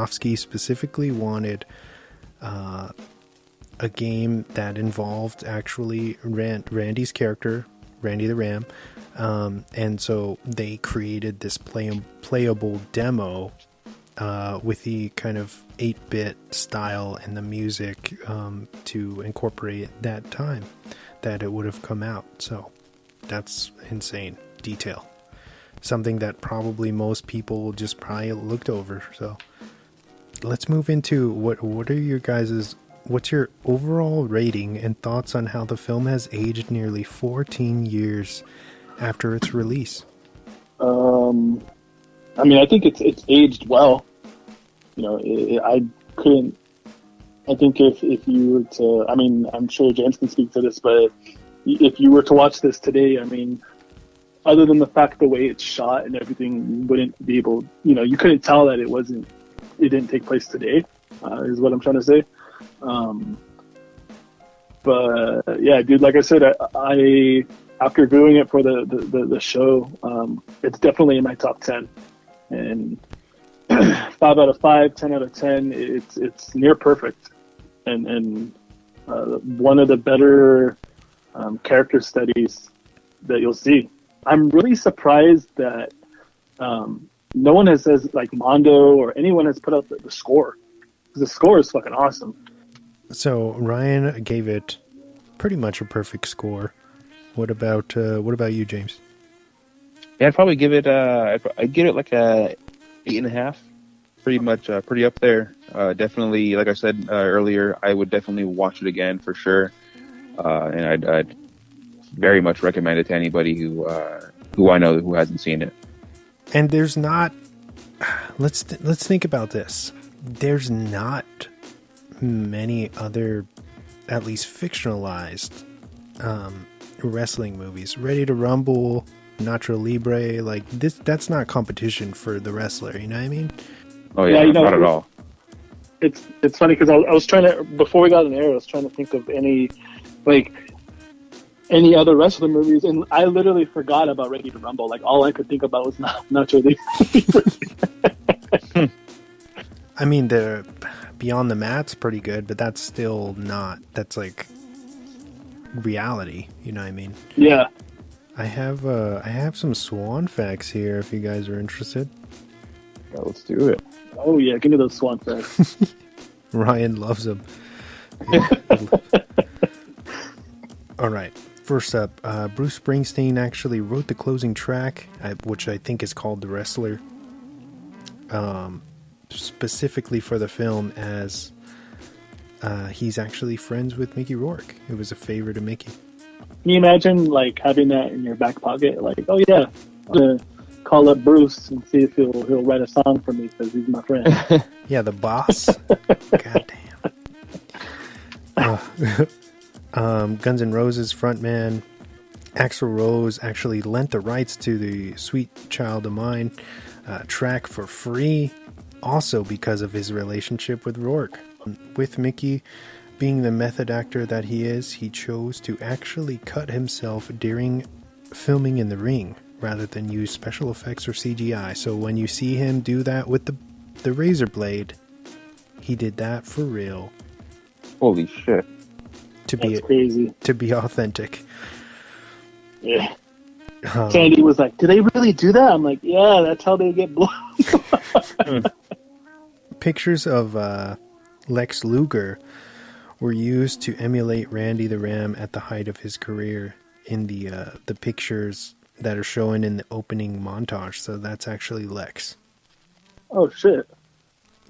Aronofsky specifically wanted a game that involved actually Randy's character, Randy the Ram, and so they created this playable demo with the kind of 8-bit style and the music to incorporate that time that it would have come out. So that's insane detail. Something that probably most people just probably looked over. So let's move into what are your guys's, what's your overall rating and thoughts on how the film has aged nearly 14 years after its release? I mean, I think it's aged well. You know, I think if you were to, I mean, I'm sure James can speak to this, but if you were to watch this today, I mean, other than the fact the way it's shot and everything, you wouldn't be able, you know, you couldn't tell that it didn't take place today, is what I'm trying to say. But yeah, dude, like I said, I after viewing it for the show, it's definitely in my top 10, and 5 out of 5, 10 out of 10, it's near perfect, and one of the better character studies that you'll see. I'm really surprised that no one has says like Mondo or anyone has put out the score. The score is fucking awesome. So Ryan gave it pretty much a perfect score. What about you, James? Yeah, I'd probably give it I'd give it like a 8.5. Pretty much pretty up there. Definitely, like I said earlier, I would definitely watch it again for sure. And I'd very much recommend it to anybody who I know who hasn't seen it. And there's not. Let's think about this. There's not many other, at least fictionalized, wrestling movies. Ready to Rumble, Nacho Libre, like this. That's not competition for the wrestler. You know what I mean? Oh yeah, you know, not at all. It's funny because I was trying to, before we got in there, I was trying to think of any other wrestling movies, and I literally forgot about Ready to Rumble. Like all I could think about was Nacho Libre. I mean, the Beyond the Mat's pretty good, but that's still not. That's like reality. You know what I mean? Yeah. I have some Swan facts here if you guys are interested. Yeah, let's do it. Oh yeah, give me those Swan facts. Ryan loves them. All right. First up, Bruce Springsteen actually wrote the closing track, which I think is called The Wrestler, specifically for the film, as he's actually friends with Mickey Rourke. It was a favor to Mickey. Can you imagine like having that in your back pocket? Like, oh yeah, I'm gonna call up Bruce and see if he'll write a song for me because he's my friend. Yeah, the boss. God damn. Guns N' Roses frontman Axl Rose actually lent the rights to the Sweet Child of Mine track for free, also because of his relationship with Rourke. With Mickey being the method actor that he is, he chose to actually cut himself during filming in the ring rather than use special effects or CGI. So when you see him do that with the razor blade, he did that for real. Holy shit. That's crazy. To be authentic. Yeah. Sandy was like, "Do they really do that?" I'm like, "Yeah, that's how they get blown." Pictures of Lex Luger were used to emulate Randy the Ram at the height of his career in the pictures that are shown in the opening montage. So that's actually Lex. Oh shit.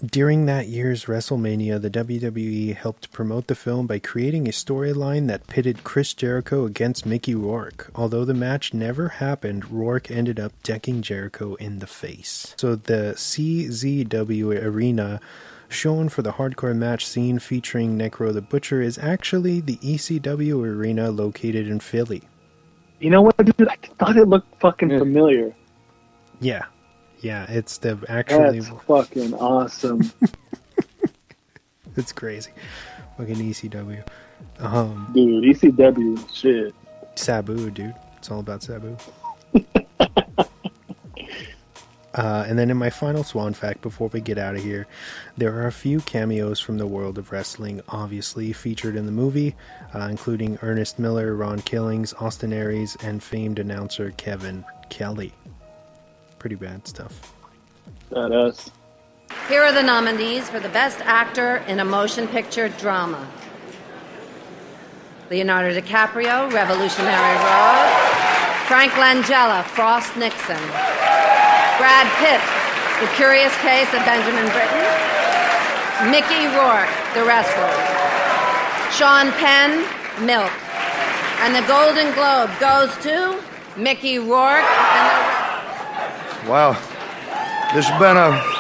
During that year's WrestleMania, the WWE helped promote the film by creating a storyline that pitted Chris Jericho against Mickey Rourke. Although the match never happened, Rourke ended up decking Jericho in the face. So the CZW arena shown for the hardcore match scene featuring Necro the Butcher is actually the ECW arena located in Philly. You know what, dude? I thought it looked fucking familiar. Yeah. Yeah, it's the actually... That's fucking awesome. It's crazy. Fucking ECW. Dude, ECW, shit. Sabu, dude. It's all about Sabu. And then in my final swan fact before we get out of here, there are a few cameos from the world of wrestling obviously featured in the movie, including Ernest Miller, Ron Killings, Austin Aries, and famed announcer Kevin Kelly. Pretty bad stuff. Badass. Here are the nominees for the Best Actor in a Motion Picture Drama. Leonardo DiCaprio, Revolutionary Road. Frank Langella, Frost Nixon. Brad Pitt, The Curious Case of Benjamin Britten. Mickey Rourke, The Wrestler. Sean Penn, Milk. And the Golden Globe goes to Mickey Rourke and The Wrestler. Wow. This has been a...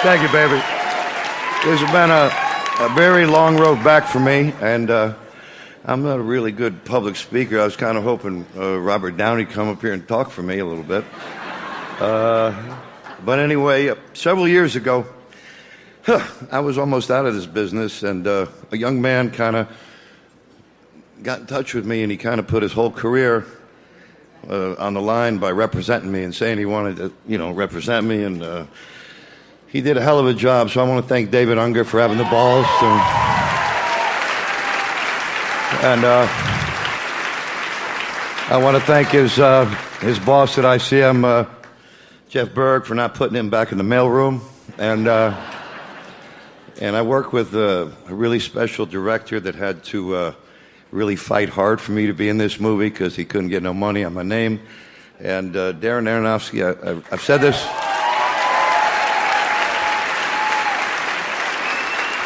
Thank you, baby. This has been a very long road back for me, and I'm not a really good public speaker. I was kind of hoping Robert Downey come up here and talk for me a little bit. But anyway, several years ago, I was almost out of this business, and a young man kind of got in touch with me, and he kind of put his whole career on the line by representing me and saying he wanted to, represent me, and he did a hell of a job. So I want to thank David Unger for having the balls, and I want to thank his boss at ICM, Jeff Berg, for not putting him back in the mailroom, and I work with a really special director that had to really fight hard for me to be in this movie because he couldn't get no money on my name. And Darren Aronofsky, I've said this.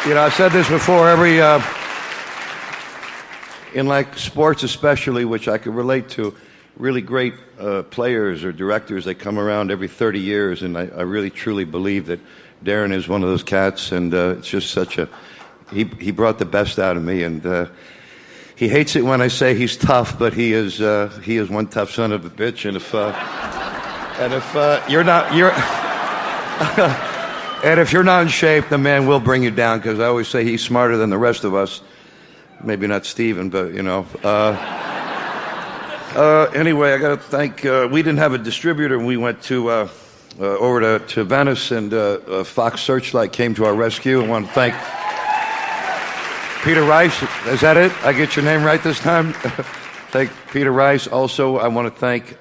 I've said this before. In like sports especially, which I could relate to, really great players or directors, they come around every 30 years, and I really truly believe that Darren is one of those cats, and it's just such a... He brought the best out of me, and he hates it when I say he's tough, but he is one tough son of a bitch, and if you're not... And if you're not in shape, the man will bring you down, because I always say he's smarter than the rest of us. Maybe not Steven, but, anyway, I got to thank... we didn't have a distributor, and we went to over to Venice, and Fox Searchlight came to our rescue. I want to thank Peter Rice. Is that it? I get your name right this time? Thank Peter Rice. Also, I want to thank...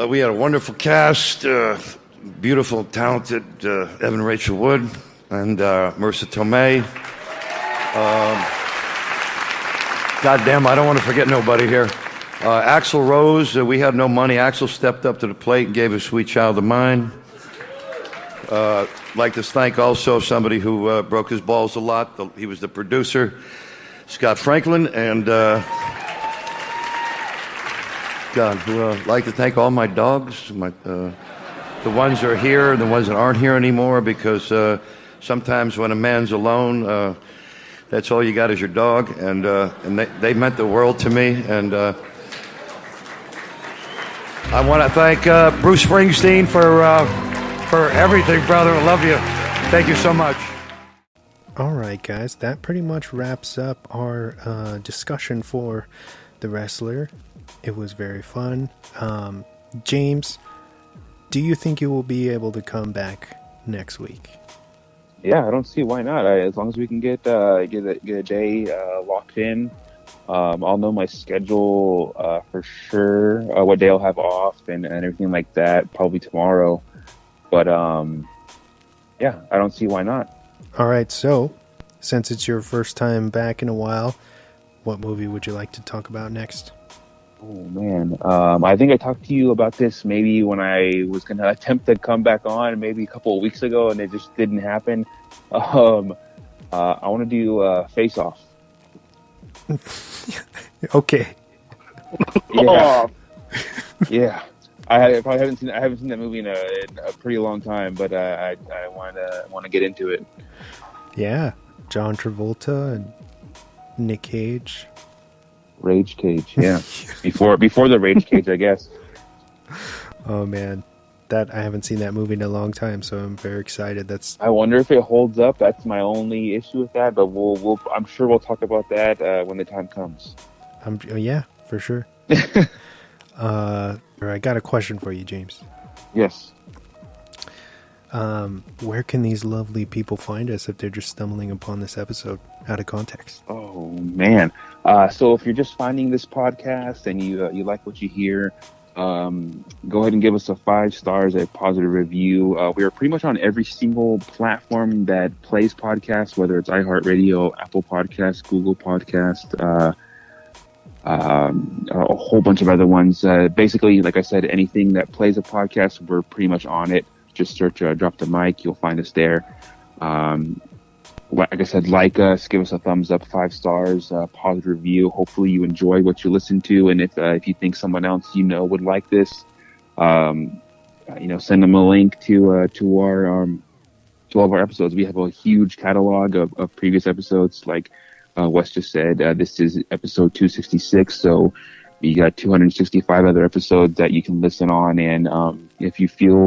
we had a wonderful cast... beautiful, talented Evan Rachel Wood and Marissa Tomei. Goddamn, I don't want to forget nobody here. Axl Rose, we had no money. Axl stepped up to the plate and gave us Sweet Child of Mine. Like to thank also somebody who broke his balls a lot. He was the producer, Scott Franklin, and like to thank all my dogs, the ones that are here, the ones that aren't here anymore, because sometimes when a man's alone, that's all you got is your dog, and they meant the world to me. And I want to thank Bruce Springsteen for everything, brother. I love you. Thank you so much. All right, guys, that pretty much wraps up our discussion for The Wrestler. It was very fun. James, do you think you will be able to come back next week? Yeah, I don't see why not. As long as we can get a day locked in, I'll know my schedule for sure, what day I'll have off and everything like that, probably tomorrow. But yeah, I don't see why not. All right, so since it's your first time back in a while, what movie would you like to talk about next? Oh, man. I think I talked to you about this maybe when I was going to attempt to come back on maybe a couple of weeks ago, and it just didn't happen. I want to do Face Off. Okay. Yeah. Yeah. I probably haven't seen that movie in a pretty long time, but I want to get into it. Yeah. John Travolta and Nick Cage. Rage Cage, yeah. Before the Rage Cage, I guess. Oh man, I haven't seen that movie in a long time, so I'm very excited. I wonder if it holds up. That's my only issue with that, but I'm sure we'll talk about that when the time comes. Yeah, for sure. I got a question for you, James. Yes. Where can these lovely people find us if they're just stumbling upon this episode out of context? Oh man! So if you're just finding this podcast and you like what you hear, go ahead and give us a 5 stars, a positive review. We are pretty much on every single platform that plays podcasts, whether it's iHeartRadio, Apple Podcasts, Google Podcast, a whole bunch of other ones. Basically, like I said, anything that plays a podcast, we're pretty much on it. Just search Drop the Mic, you'll find us there. Like I said, like us, give us a thumbs up, 5 stars, positive review. Hopefully you enjoy what you listen to, and if you think someone else would like this, send them a link to all of our episodes. We have a huge catalog of previous episodes. Like Wes just said, this is episode 266, so you got 265 other episodes that you can listen on. And if you're feeling,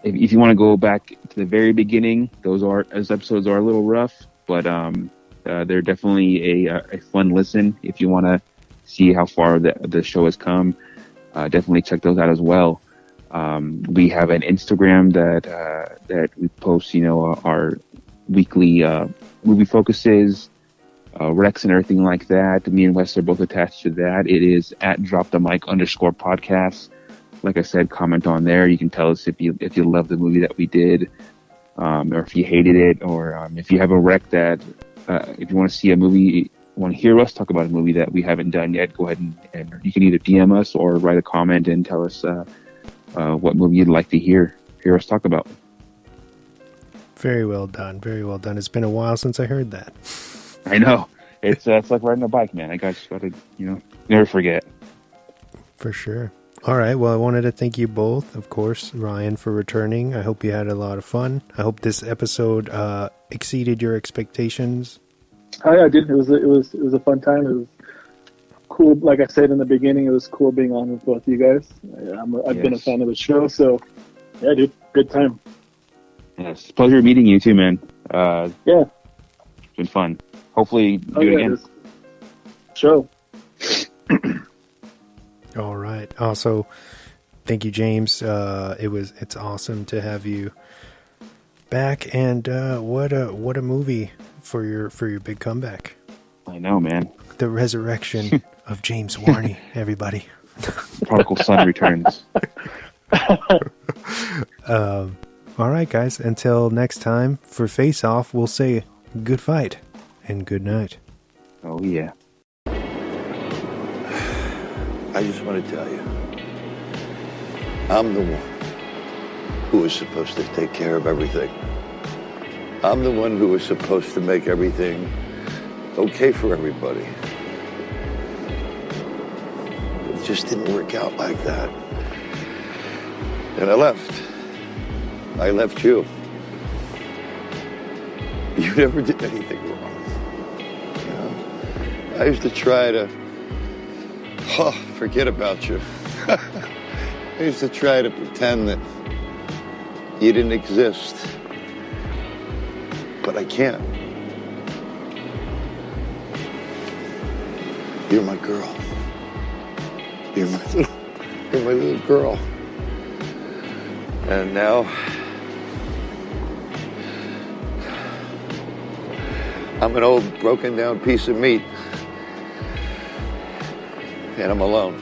if you want to go back to the very beginning, those episodes are a little rough, but they're definitely a fun listen. If you want to see how far the show has come, definitely check those out as well. We have an Instagram that we post, our weekly movie focuses, Rex and everything like that. Me and Wes are both attached to that. It is at @dropthemic_podcast. Like I said, comment on there. You can tell us if you love the movie that we did, or if you hated it, or if you have a rec that if you want to see a movie, want to hear us talk about a movie that we haven't done yet, go ahead and you can either DM us or write a comment and tell us what movie you'd like to hear us talk about. Very well done. Very well done. It's been a while since I heard that. I know. It's like riding a bike, man. I just got to, never forget. For sure. All right. Well, I wanted to thank you both, of course, Ryan, for returning. I hope you had a lot of fun. I hope this episode exceeded your expectations. Oh yeah, I did. It was a fun time. It was cool. Like I said in the beginning, it was cool being on with both you guys. I've been a fan of the show, so yeah, dude, good time. Yes, pleasure meeting you too, man. Yeah, it's been fun. Hopefully, do it again. Show. All right. Also, thank you, James. It's awesome to have you back, and what a movie for your big comeback. I know, man. The resurrection of James Warny, everybody. Prodigal son returns. All right, guys. Until next time, for Face Off, we'll say good fight and good night. Oh yeah. I just want to tell you, I'm the one who was supposed to take care of everything. I'm the one who was supposed to make everything okay for everybody. It just didn't work out like that. And I left. I left you. You never did anything wrong. I used to try to forget about you. I used to try to pretend that you didn't exist. But I can't. You're my girl. You're my little girl. And now I'm an old broken down piece of meat. And I'm alone.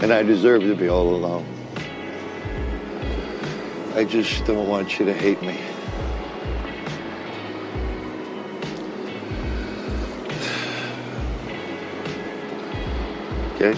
And I deserve to be all alone. I just don't want you to hate me. Okay?